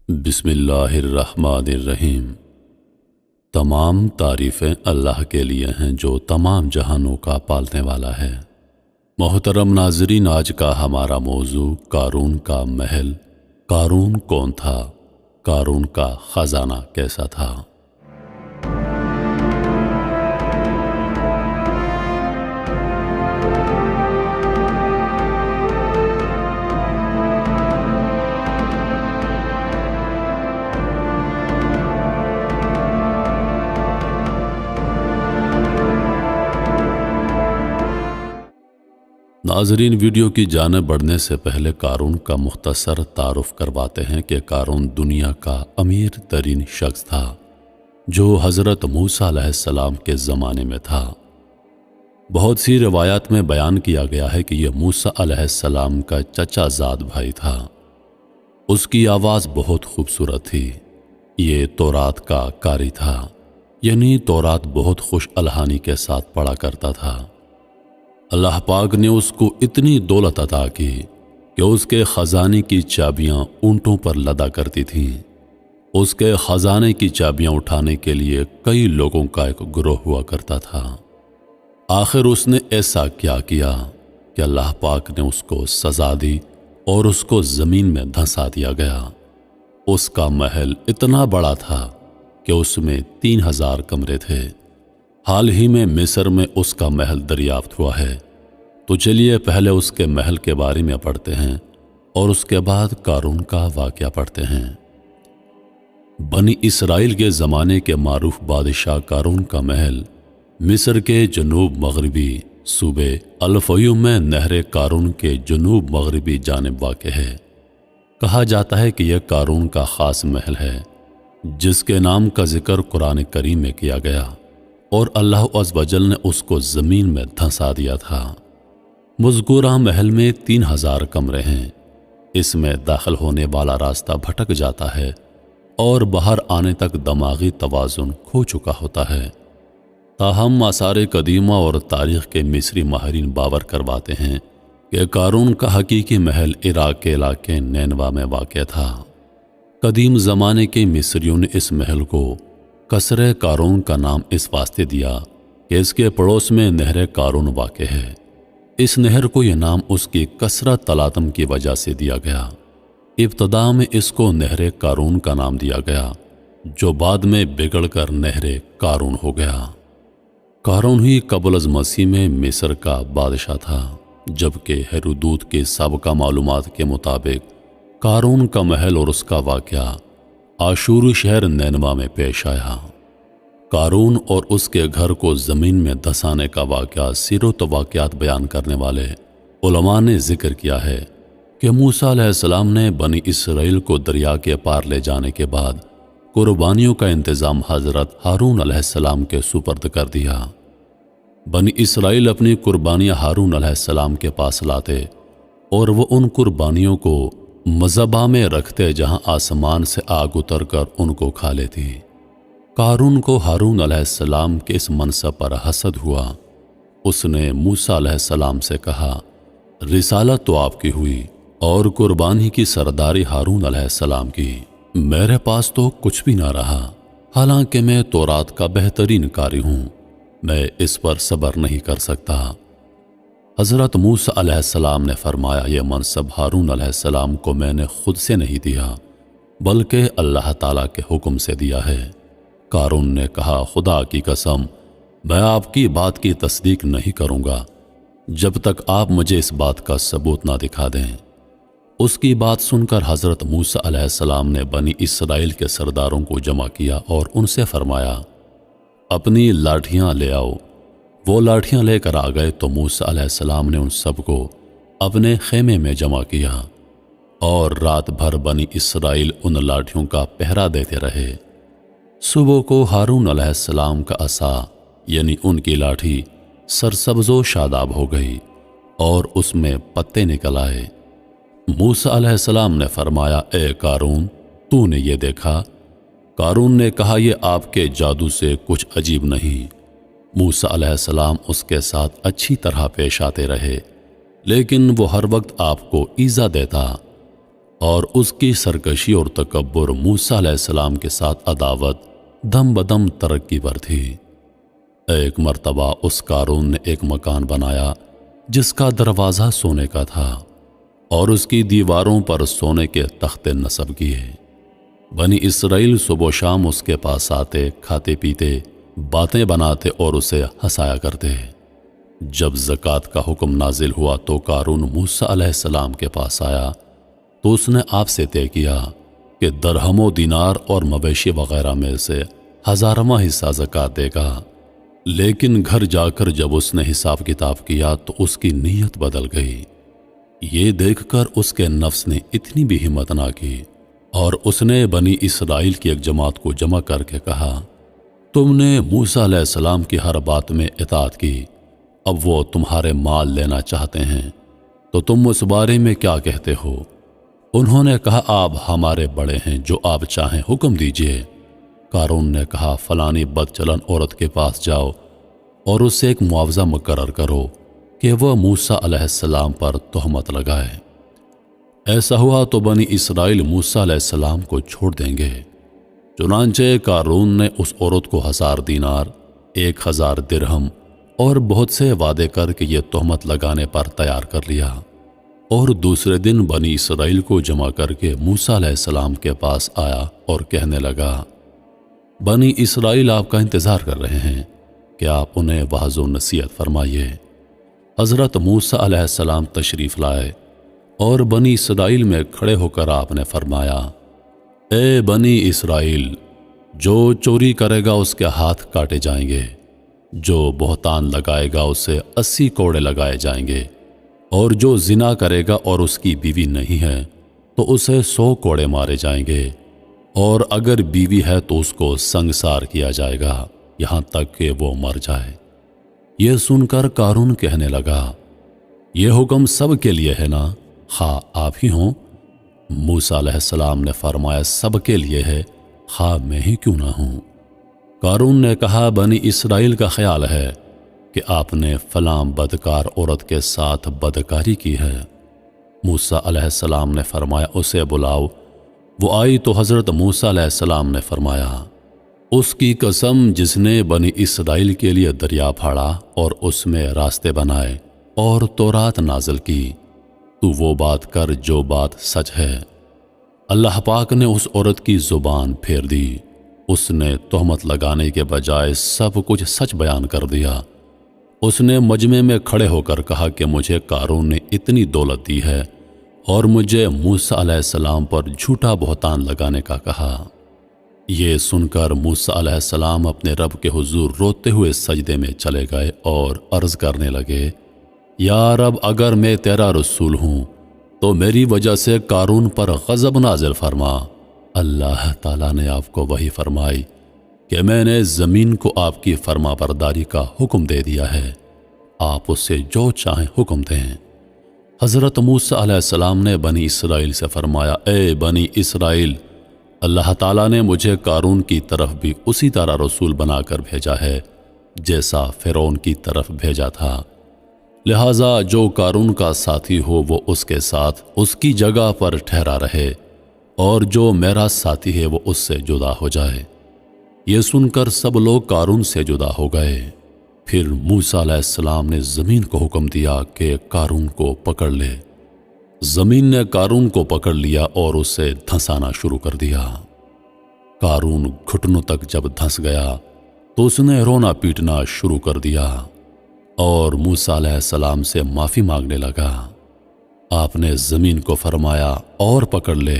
بسم اللہ الرحمن الرحیم۔ تمام تعریفیں اللہ کے لیے ہیں جو تمام جہانوں کا پالنے والا ہے۔ محترم ناظرین، آج کا ہمارا موضوع قارون کا محل۔ قارون کون تھا؟ قارون کا خزانہ کیسا تھا؟ ناظرین، ویڈیو کی جانب بڑھنے سے پہلے قارون کا مختصر تعارف کرواتے ہیں کہ قارون دنیا کا امیر ترین شخص تھا جو حضرت موسیٰ علیہ السلام کے زمانے میں تھا۔ بہت سی روایات میں بیان کیا گیا ہے کہ یہ موسیٰ علیہ السلام کا چچا زاد بھائی تھا۔ اس کی آواز بہت خوبصورت تھی۔ یہ تورات کا قاری تھا، یعنی تورات بہت خوش الحانی کے ساتھ پڑھا کرتا تھا۔ اللہ پاک نے اس کو اتنی دولت عطا کی کہ اس کے خزانے کی چابیاں اونٹوں پر لدا کرتی تھیں۔ اس کے خزانے کی چابیاں اٹھانے کے لیے کئی لوگوں کا ایک گروہ ہوا کرتا تھا۔ آخر اس نے ایسا کیا کہ اللہ پاک نے اس کو سزا دی اور اس کو زمین میں دھنسا دیا گیا۔ اس کا محل اتنا بڑا تھا کہ اس میں 3000 کمرے تھے۔ حال ہی میں مصر میں اس کا محل دریافت ہوا ہے، تو چلیے پہلے اس کے محل کے بارے میں پڑھتے ہیں اور اس کے بعد قارون کا واقعہ پڑھتے ہیں۔ بنی اسرائیل کے زمانے کے معروف بادشاہ قارون کا محل مصر کے جنوب مغربی صوبے الفیوم میں نہر قارون کے جنوب مغربی جانب واقع ہے۔ کہا جاتا ہے کہ یہ قارون کا خاص محل ہے جس کے نام کا ذکر قرآن کریم میں کیا گیا، اور اللہ عز و جل نے اس کو زمین میں دھنسا دیا تھا۔ مذکورہ محل میں 3000 کمرے ہیں۔ اس میں داخل ہونے والا راستہ بھٹک جاتا ہے اور باہر آنے تک دماغی توازن کھو چکا ہوتا ہے۔ تاہم آثار قدیمہ اور تاریخ کے مصری ماہرین باور کرواتے ہیں کہ قارون کا حقیقی محل عراق کے علاقے نینوا میں واقع تھا۔ قدیم زمانے کے مصریوں نے اس محل کو قصر قارون کا نام اس واسطے دیا کہ اس کے پڑوس میں نہر قارون واقع ہے۔ اس نہر کو یہ نام اس کی کثرت تلاطم کی وجہ سے دیا گیا۔ ابتدا میں اس کو نہر قارون کا نام دیا گیا، جو بعد میں بگڑ کر نہر قارون ہو گیا۔ قارون ہی قبل از مسیح میں مصر کا بادشاہ تھا، جبکہ ہیرودوت کے سابقہ معلومات کے مطابق قارون کا محل اور اس کا واقعہ آشوری شہر نینوا میں پیش آیا۔ قارون اور اس کے گھر کو زمین میں دھنسانے کا واقعہ سیرت و واقعات بیان کرنے والے علماء نے ذکر کیا ہے کہ موسیٰ علیہ السلام نے بنی اسرائیل کو دریا کے پار لے جانے کے بعد قربانیوں کا انتظام حضرت ہارون علیہ السلام کے سپرد کر دیا۔ بنی اسرائیل اپنی قربانیاں ہارون علیہ السلام کے پاس لاتے اور وہ ان قربانیوں کو مذبح میں رکھتے جہاں آسمان سے آگ اتر کر ان کو کھا لیتی۔ قارون کو ہارون علیہ السلام کے اس منصب پر حسد ہوا۔ اس نے موسیٰ علیہ السلام سے کہا، رسالت تو آپ کی ہوئی اور قربانی کی سرداری ہارون علیہ السلام کی، میرے پاس تو کچھ بھی نہ رہا، حالانکہ میں تورات کا بہترین قاری ہوں، میں اس پر صبر نہیں کر سکتا۔ حضرت موسیٰ علیہ السلام نے فرمایا، یہ منصب ہارون علیہ السلام کو میں نے خود سے نہیں دیا بلکہ اللہ تعالیٰ کے حکم سے دیا ہے۔ قارون نے کہا، خدا کی قسم، میں آپ کی بات کی تصدیق نہیں کروں گا جب تک آپ مجھے اس بات کا ثبوت نہ دکھا دیں۔ اس کی بات سن کر حضرت موسیٰ علیہ السلام نے بنی اسرائیل کے سرداروں کو جمع کیا اور ان سے فرمایا، اپنی لاٹھیاں لے آؤ۔ وہ لاٹھیاں لے کر آ گئے تو موسیٰ علیہ السلام نے ان سب کو اپنے خیمے میں جمع کیا اور رات بھر بنی اسرائیل ان لاٹھیوں کا پہرا دیتے رہے۔ صبح کو ہارون علیہ السلام کا عصا یعنی ان کی لاٹھی سرسبز و شاداب ہو گئی اور اس میں پتے نکل آئے۔ موسیٰ علیہ السلام نے فرمایا، اے قارون، تو نے یہ دیکھا؟ قارون نے کہا، یہ آپ کے جادو سے کچھ عجیب نہیں۔ موسیٰ علیہ السلام اس کے ساتھ اچھی طرح پیش آتے رہے، لیکن وہ ہر وقت آپ کو ایذا دیتا۔ اور اس کی سرکشی اور تکبر موسیٰ علیہ السلام کے ساتھ عداوت دم بدم ترقی پر تھی۔ ایک مرتبہ اس قارون نے ایک مکان بنایا جس کا دروازہ سونے کا تھا اور اس کی دیواروں پر سونے کے تختے نصب کیے۔ بنی اسرائیل صبح و شام اس کے پاس آتے، کھاتے پیتے، باتیں بناتے اور اسے ہنسایا کرتے۔ جب زکوٰۃ کا حکم نازل ہوا تو قارون موسیٰ علیہ السلام کے پاس آیا تو اس نے آپ سے طے کیا کہ درہم و دینار اور مویشی وغیرہ میں سے 1000واں حصہ زکوٰۃ دے گا۔ لیکن گھر جا کر جب اس نے حساب کتاب کیا تو اس کی نیت بدل گئی۔ یہ دیکھ کر اس کے نفس نے اتنی بھی ہمت نہ کی اور اس نے بنی اسرائیل کی ایک جماعت کو جمع کر کے کہا، تم نے موسیٰ علیہ السلام کی ہر بات میں اطاعت کی، اب وہ تمہارے مال لینا چاہتے ہیں تو تم اس بارے میں کیا کہتے ہو؟ انہوں نے کہا، آپ ہمارے بڑے ہیں، جو آپ چاہیں حکم دیجئے۔ قارون نے کہا، فلانی بد چلن عورت کے پاس جاؤ اور اس سے ایک معاوضہ مقرر کرو کہ وہ موسیٰ علیہ السلام پر تہمت لگائے۔ ایسا ہوا تو بنی اسرائیل موسیٰ علیہ السلام کو چھوڑ دیں گے۔ چنانچہ قارون نے اس عورت کو 1000 دینار، 1000 درہم اور بہت سے وعدے کر کے یہ تہمت لگانے پر تیار کر لیا، اور دوسرے دن بنی اسرائیل کو جمع کر کے موسیٰ علیہ السلام کے پاس آیا اور کہنے لگا، بنی اسرائیل آپ کا انتظار کر رہے ہیں کہ آپ انہیں وعظ و نصیحت فرمائیے۔ حضرت موسیٰ علیہ السلام تشریف لائے اور بنی اسرائیل میں کھڑے ہو کر آپ نے فرمایا، اے بنی اسرائیل، جو چوری کرے گا اس کے ہاتھ کاٹے جائیں گے، جو بہتان لگائے گا اسے 80 کوڑے لگائے جائیں گے، اور جو زنا کرے گا اور اس کی بیوی نہیں ہے تو اسے 100 کوڑے مارے جائیں گے، اور اگر بیوی ہے تو اس کو سنگسار کیا جائے گا یہاں تک کہ وہ مر جائے۔ یہ سن کر قارون کہنے لگا، یہ حکم سب کے لیے ہے نا، خواہ آپ ہی ہوں؟ موسیٰ علیہ السلام نے فرمایا، سب کے لیے ہے، خواہ میں ہی کیوں نہ ہوں۔ قارون نے کہا، بنی اسرائیل کا خیال ہے کہ آپ نے فلاں بدکار عورت کے ساتھ بدکاری کی ہے۔ موسیٰ علیہ السلام نے فرمایا، اسے بلاؤ۔ وہ آئی تو حضرت موسیٰ علیہ السلام نے فرمایا، اس کی قسم جس نے بنی اسرائیل کے لیے دریا پھاڑا اور اس میں راستے بنائے اور تورات نازل کی، تو وہ بات کر جو بات سچ ہے۔ اللہ پاک نے اس عورت کی زبان پھیر دی، اس نے تہمت لگانے کے بجائے سب کچھ سچ بیان کر دیا۔ اس نے مجمع میں کھڑے ہو کر کہا کہ مجھے قارون نے اتنی دولت دی ہے اور مجھے موسیٰ علیہ السلام پر جھوٹا بہتان لگانے کا کہا۔ یہ سن کر موسیٰ علیہ السلام اپنے رب کے حضور روتے ہوئے سجدے میں چلے گئے اور عرض کرنے لگے، یا رب، اگر میں تیرا رسول ہوں تو میری وجہ سے قارون پر غضب نازل فرما۔ اللہ تعالیٰ نے آپ کو وحی فرمائی کہ میں نے زمین کو آپ کی فرما برداری کا حکم دے دیا ہے، آپ اس سے جو چاہیں حکم دیں۔ حضرت موسیٰ علیہ السلام نے بنی اسرائیل سے فرمایا، اے بنی اسرائیل، اللہ تعالیٰ نے مجھے قارون کی طرف بھی اسی طرح رسول بنا کر بھیجا ہے جیسا فرعون کی طرف بھیجا تھا، لہٰذا جو قارون کا ساتھی ہو وہ اس کے ساتھ اس کی جگہ پر ٹھہرا رہے، اور جو میرا ساتھی ہے وہ اس سے جدا ہو جائے۔ یہ سن کر سب لوگ قارون سے جدا ہو گئے۔ پھر موسیٰ علیہ السلام نے زمین کو حکم دیا کہ قارون کو پکڑ لے۔ زمین نے قارون کو پکڑ لیا اور اسے دھنسانا شروع کر دیا۔ قارون گھٹنوں تک جب دھنس گیا تو اس نے رونا پیٹنا شروع کر دیا اور موسیٰ علیہ السلام سے معافی مانگنے لگا۔ آپ نے زمین کو فرمایا، اور پکڑ لے۔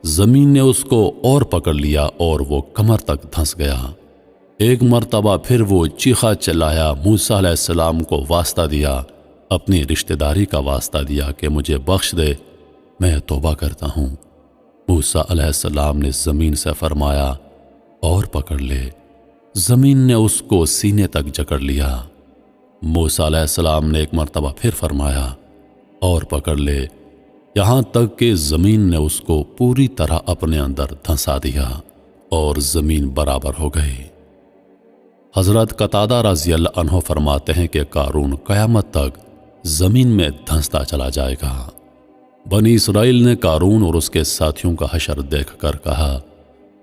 زمین نے اس کو اور پکڑ لیا اور وہ کمر تک دھنس گیا۔ ایک مرتبہ پھر وہ چیخا چلایا، موسیٰ علیہ السلام کو واسطہ دیا، اپنی رشتہ داری کا واسطہ دیا کہ مجھے بخش دے، میں توبہ کرتا ہوں۔ موسیٰ علیہ السلام نے زمین سے فرمایا، اور پکڑ لے۔ زمین نے اس کو سینے تک جکڑ لیا۔ موسیٰ علیہ السلام نے ایک مرتبہ پھر فرمایا، اور پکڑ لے، یہاں تک کہ زمین نے اس کو پوری طرح اپنے اندر دھنسا دیا اور زمین برابر ہو گئی۔ حضرت قتادہ رضی اللہ عنہ فرماتے ہیں کہ قارون قیامت تک زمین میں دھنستا چلا جائے گا۔ بنی اسرائیل نے قارون اور اس کے ساتھیوں کا حشر دیکھ کر کہا،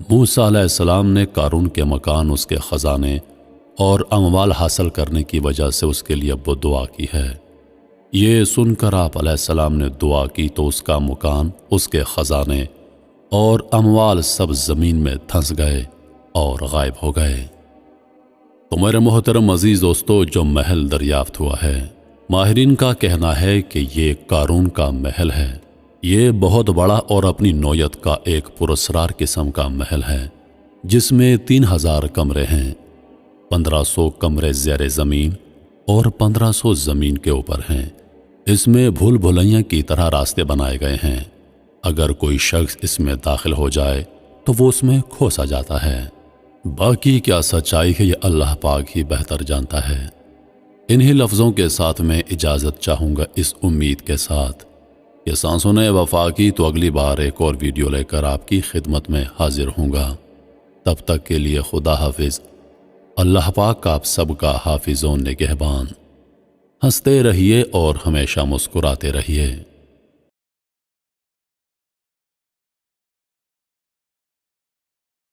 موسیٰ علیہ السلام نے قارون کے مکان، اس کے خزانے اور اموال حاصل کرنے کی وجہ سے اس کے لیے بد دعا کی ہے۔ یہ سن کر آپ علیہ السلام نے دعا کی تو اس کا مکان، اس کے خزانے اور اموال سب زمین میں دھنس گئے اور غائب ہو گئے۔ تو میرے محترم عزیز دوستو، جو محل دریافت ہوا ہے، ماہرین کا کہنا ہے کہ یہ قارون کا محل ہے۔ یہ بہت بڑا اور اپنی نوعیت کا ایک پراسرار قسم کا محل ہے، جس میں 3000 کمرے ہیں، 1500 کمرے زیر زمین اور 1500 زمین کے اوپر ہیں۔ اس میں بھول بھلیاں کی طرح راستے بنائے گئے ہیں۔ اگر کوئی شخص اس میں داخل ہو جائے تو وہ اس میں کھوسا جاتا ہے۔ باقی کیا سچائی ہے یہ اللہ پاک ہی بہتر جانتا ہے۔ انہی لفظوں کے ساتھ میں اجازت چاہوں گا، اس امید کے ساتھ کہ سانسوں نے وفا کی تو اگلی بار ایک اور ویڈیو لے کر آپ کی خدمت میں حاضر ہوں گا۔ تب تک کے لیے خدا حافظ۔ اللہ پاک آپ سب کا حافظ و نگہبان۔ ہنستے رہیے اور ہمیشہ مسکراتے رہیے۔